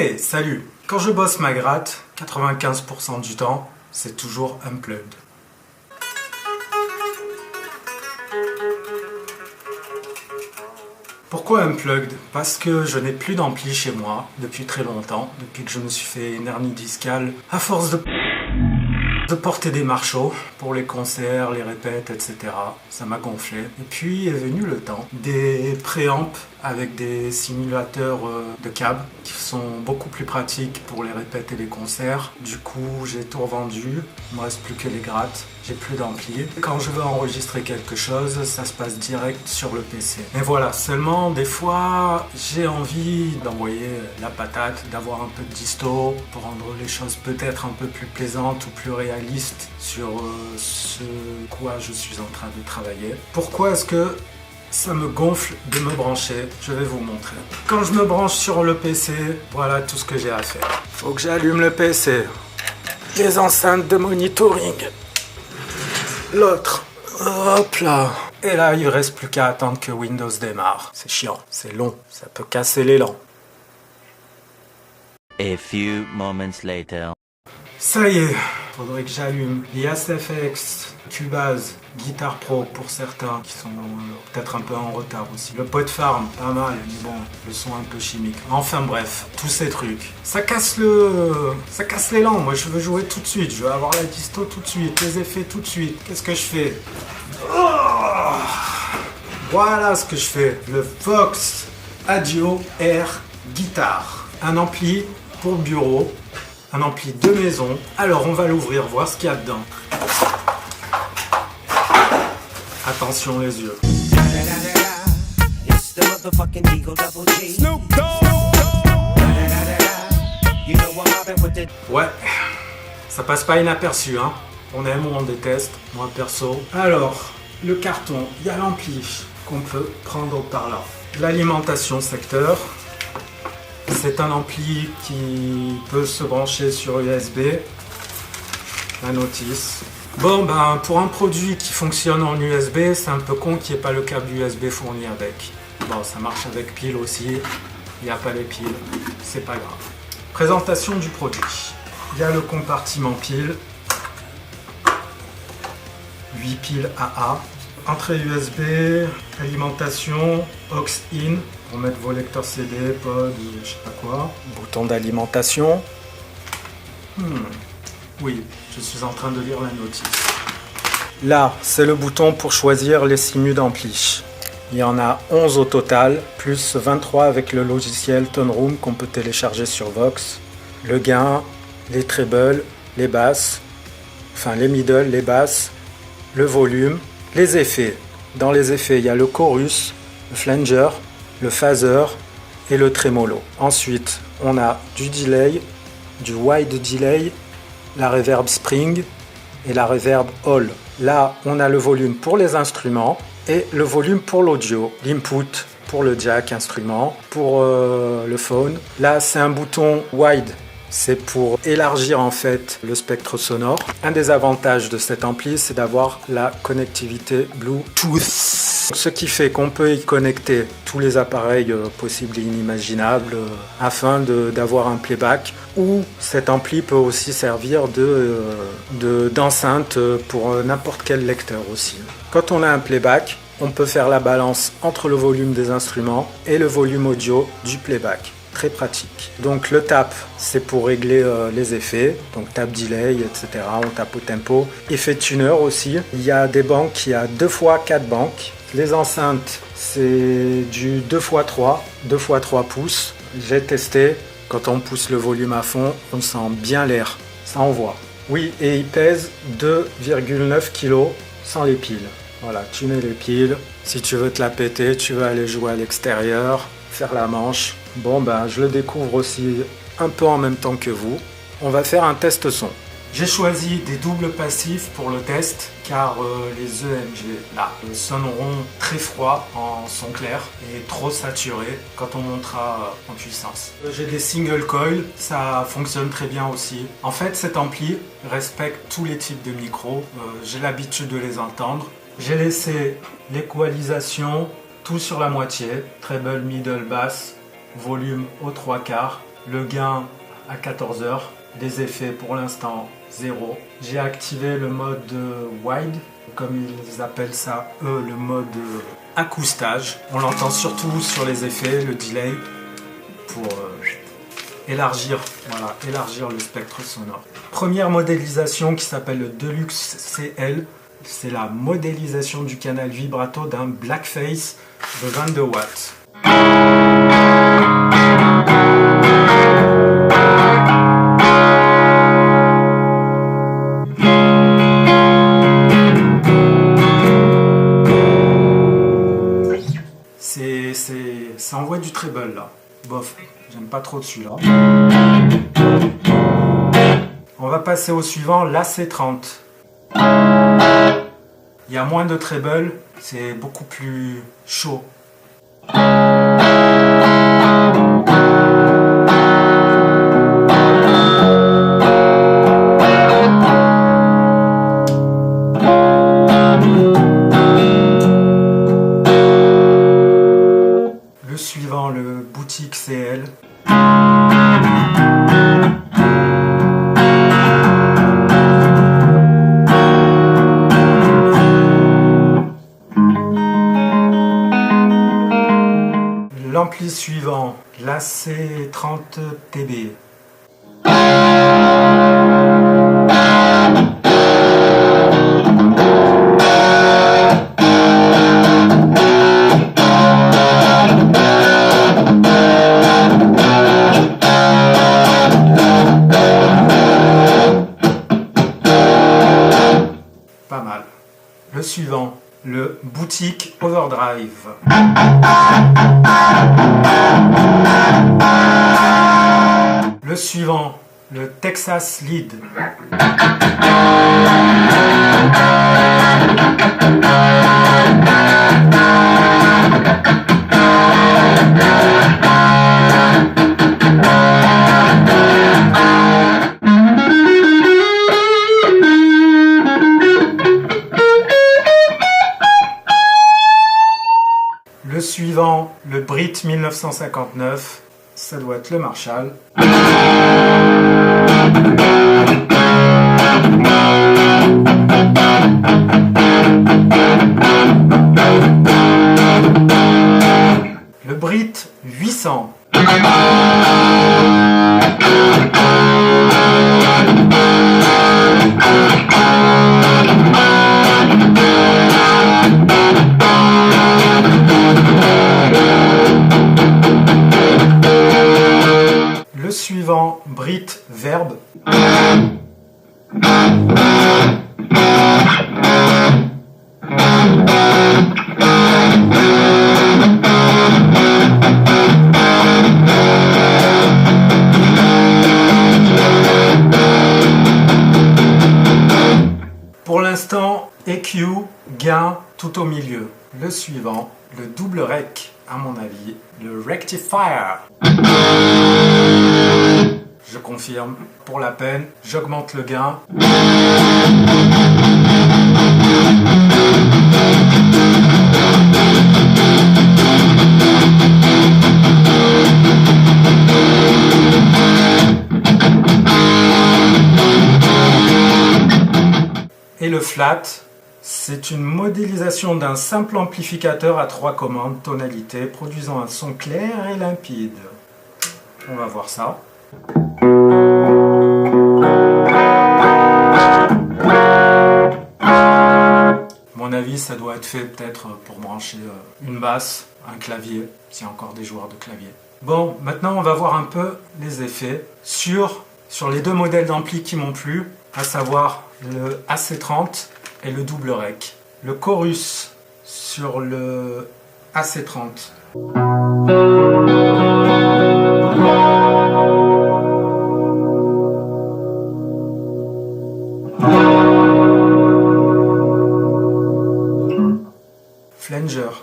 Hey, salut! Quand je bosse ma gratte, 95% du temps, c'est toujours unplugged. Pourquoi unplugged? Parce que je n'ai plus d'ampli chez moi depuis très longtemps, depuis que je me suis fait une hernie discale à force de porter des marchots pour les concerts, les répètes, etc. Ça m'a gonflé. Et puis est venu le temps des préamps avec des simulateurs de cab qui sont beaucoup plus pratiques pour les répètes et les concerts. Du coup, j'ai tout revendu. Il me reste plus que les grattes. J'ai plus d'ampli. Quand je veux enregistrer quelque chose, ça se passe direct sur le PC. Mais voilà, seulement des fois, j'ai envie d'envoyer la patate, d'avoir un peu de disto pour rendre les choses peut-être un peu plus plaisantes ou plus réalistes sur ce quoi je suis en train de travailler. Pourquoi est-ce que ça me gonfle de me brancher? Je vais vous montrer. Quand je me branche sur le PC, voilà tout ce que j'ai à faire. Faut que j'allume le PC. Les enceintes de monitoring. L'autre. Hop là. Et là, il ne reste plus qu'à attendre que Windows démarre. C'est chiant, c'est long, ça peut casser l'élan. A few moments later. Ça y est, faudrait que j'allume l'IASFX, Cubase, Guitar Pro pour certains qui sont peut-être un peu en retard aussi. Le Pot Farm, pas mal, mais bon, le son un peu chimique. Enfin bref, tous ces trucs. Ça casse l'élan, moi je veux jouer tout de suite, je veux avoir la disto tout de suite, les effets tout de suite. Qu'est-ce que je fais? Oh, voilà ce que je fais. Le Vox Audio Air Guitar. Un ampli pour bureau. Un ampli de maison. Alors on va l'ouvrir, voir ce qu'il y a dedans. Attention les yeux. Ouais, ça passe pas inaperçu, hein. On aime ou on déteste, moi perso. Alors, le carton, il y a l'ampli qu'on peut prendre par là. L'alimentation secteur. C'est un ampli qui peut se brancher sur USB. La notice. Bon, ben, pour un produit qui fonctionne en USB, c'est un peu con qu'il n'y ait pas le câble USB fourni avec. Bon, ça marche avec pile aussi. Il n'y a pas les piles. C'est pas grave. Présentation du produit. Il y a le compartiment pile. 8 piles AA. Entrée USB, alimentation, aux-in pour mettre vos lecteurs CD, pod, je sais pas quoi. Bouton d'alimentation. Oui, je suis en train de lire la notice. Là, c'est le bouton pour choisir les simus d'ampli. Il y en a 11 au total, plus 23 avec le logiciel Tone Room qu'on peut télécharger sur Vox. Le gain, les trebles, les basses, enfin les middle, les basses, le volume. Les effets. Dans les effets, il y a le chorus, le flanger, le phaser et le tremolo. Ensuite, on a du delay, du wide delay, la reverb spring et la reverb hall. Là, on a le volume pour les instruments et le volume pour l'audio. L'input pour le jack instrument, pour le phone. Là, c'est un bouton wide. C'est pour élargir en fait le spectre sonore. Un des avantages de cet ampli, c'est d'avoir la connectivité Bluetooth. Ce qui fait qu'on peut y connecter tous les appareils possibles et inimaginables afin d'avoir un playback. Ou cet ampli peut aussi servir d'enceinte pour n'importe quel lecteur aussi. Quand on a un playback, on peut faire la balance entre le volume des instruments et le volume audio du playback. Très pratique. Donc le tap, c'est pour régler les effets, donc tap delay, etc. On tape au tempo. Effet tuner aussi. Il y a des banques, il y a 2x4 banques. Les enceintes, c'est du 2x3, 2x3 pouces. J'ai testé. Quand on pousse le volume à fond, on sent bien l'air. Ça envoie. Oui, et il pèse 2,9 kg sans les piles. Voilà, tu mets les piles. Si tu veux te la péter, tu veux aller jouer à l'extérieur, faire la manche. Bon, ben, je le découvre aussi un peu en même temps que vous. On va faire un test son. J'ai choisi des doubles passifs pour le test car les EMG là sonneront très froid en son clair et trop saturés quand on montera en puissance. J'ai des single coil, ça fonctionne très bien aussi. En fait, cet ampli respecte tous les types de micros. J'ai l'habitude de les entendre. J'ai laissé l'équalisation tout sur la moitié, treble, middle, basse, volume aux 3/4. le gain à 14 Hz, les effets pour l'instant 0. J'ai activé le mode wide, comme ils appellent ça, eux, le mode acoustage. On l'entend surtout sur les effets, le delay, pour élargir le spectre sonore. Première modélisation qui s'appelle le Deluxe CL, c'est la modélisation du canal vibrato d'un Blackface de 22 watts. Ça envoie du treble là. Bof, j'aime pas trop celui-là. On va passer au suivant, l'AC30. Il y a moins de treble, c'est beaucoup plus chaud. Le suivant, le Boutique CL. L'ampli suivant, l'AC30TB. Pas mal. Le suivant, le Boutique Overdrive. Le suivant, le Texas Lead. Le suivant, le Brit 1959, ça doit être le Marshall. Le Brit 800. Le suivant, Brit Verbe. Pour l'instant, EQ, gain tout au milieu. Le suivant, le double rec, à mon avis, le Rectifier. Je confirme, pour la peine, j'augmente le gain. Et le flat, c'est une modélisation d'un simple amplificateur à 3 commandes tonalité produisant un son clair et limpide. On va voir ça. À mon avis, ça doit être fait peut-être pour brancher une basse, un clavier, s'il y a encore des joueurs de clavier. Bon, maintenant on va voir un peu les effets sur les deux modèles d'ampli qui m'ont plu, à savoir le AC30 et le double rec. Le chorus sur le AC30. Flanger.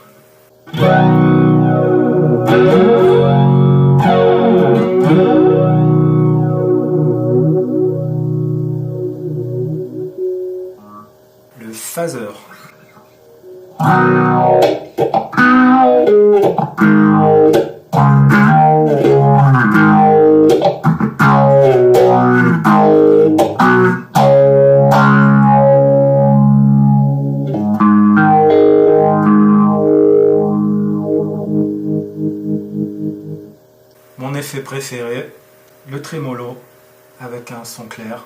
Le phaser. effet préféré, le trémolo avec un son clair.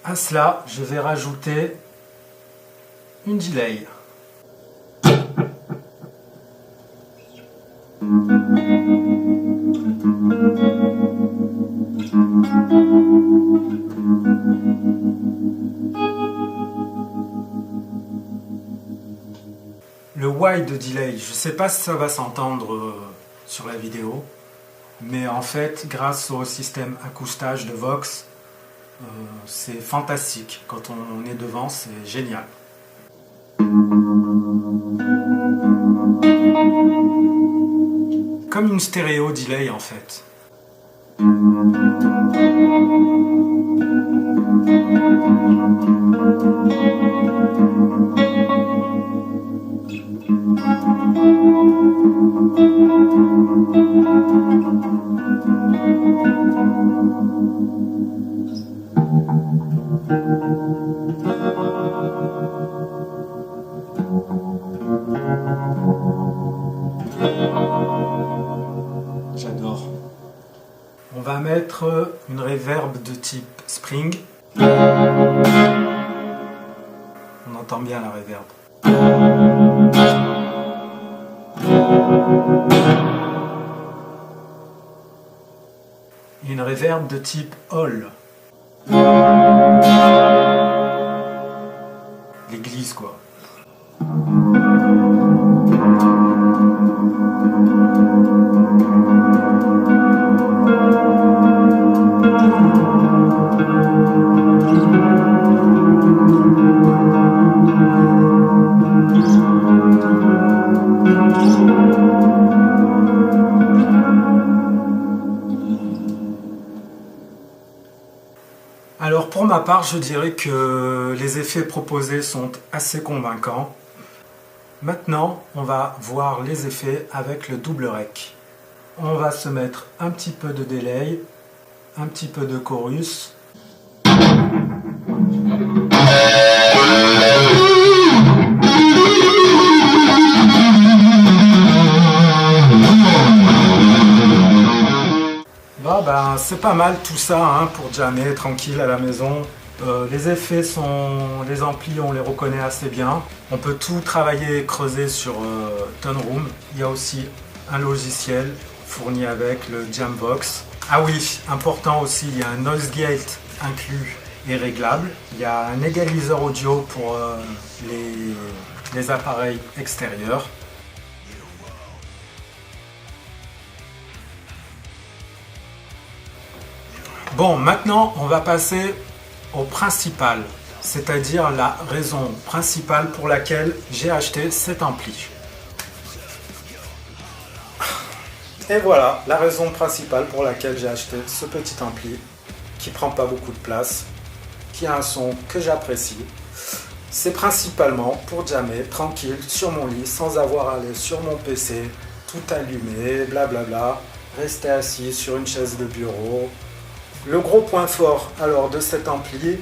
À cela, je vais rajouter une delay. Le wide delay, je ne sais pas si ça va s'entendre sur la vidéo, mais en fait, grâce au système acoustage de Vox, c'est fantastique. Quand on est devant, c'est génial. Comme une stéréo delay en fait. J'adore. On va mettre une reverb de type spring. On entend bien la reverb. Et une reverb de type hall. L'église quoi. Alors pour ma part, je dirais que les effets proposés sont assez convaincants. Maintenant, on va voir les effets avec le double rec. On va se mettre un petit peu de delay, un petit peu de chorus. Ben, c'est pas mal tout ça hein, pour jammer tranquille à la maison. Les effets sont, les amplis on les reconnaît assez bien. On peut tout travailler et creuser sur Tone Room. Il y a aussi un logiciel fourni avec le Jambox. Ah oui, important aussi, il y a un noise gate inclus et réglable. Il y a un égaliseur audio pour les appareils extérieurs. Bon, maintenant on va passer au principal, c'est-à-dire la raison principale pour laquelle j'ai acheté cet ampli. Et voilà, la raison principale pour laquelle j'ai acheté ce petit ampli qui prend pas beaucoup de place, qui a un son que j'apprécie. C'est principalement pour jammer tranquille sur mon lit sans avoir à aller sur mon PC, tout allumé, blablabla, rester assis sur une chaise de bureau. Le gros point fort alors de cet ampli,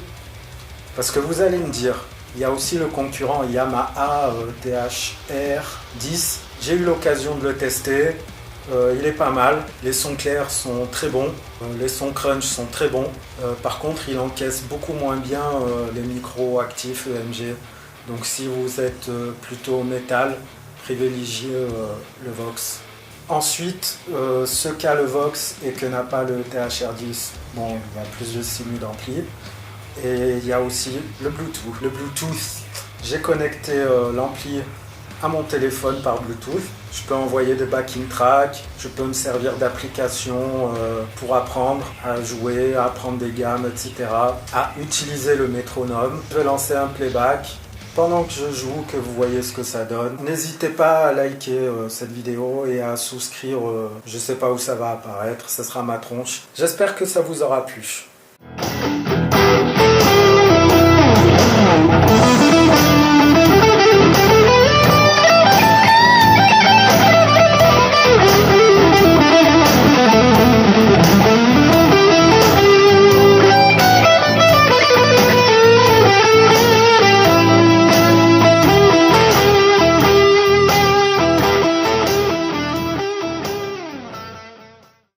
parce que vous allez me dire, il y a aussi le concurrent Yamaha THR10. J'ai eu l'occasion de le tester, il est pas mal, les sons clairs sont très bons, les sons crunch sont très bons. Par contre il encaisse beaucoup moins bien les micros actifs EMG. Donc si vous êtes plutôt métal, privilégiez le Vox. Ensuite, ce qu'a le Vox et que n'a pas le THR10, bon, il y a plus de simu d'ampli. Et il y a aussi le Bluetooth. Le Bluetooth, j'ai connecté l'ampli à mon téléphone par Bluetooth. Je peux envoyer des backing tracks, je peux me servir d'applications pour apprendre à jouer, à apprendre des gammes, etc. À utiliser le métronome. Je vais lancer un playback. Pendant que je joue, que vous voyez ce que ça donne, n'hésitez pas à liker cette vidéo et à souscrire, je sais pas où ça va apparaître, ce sera ma tronche. J'espère que ça vous aura plu.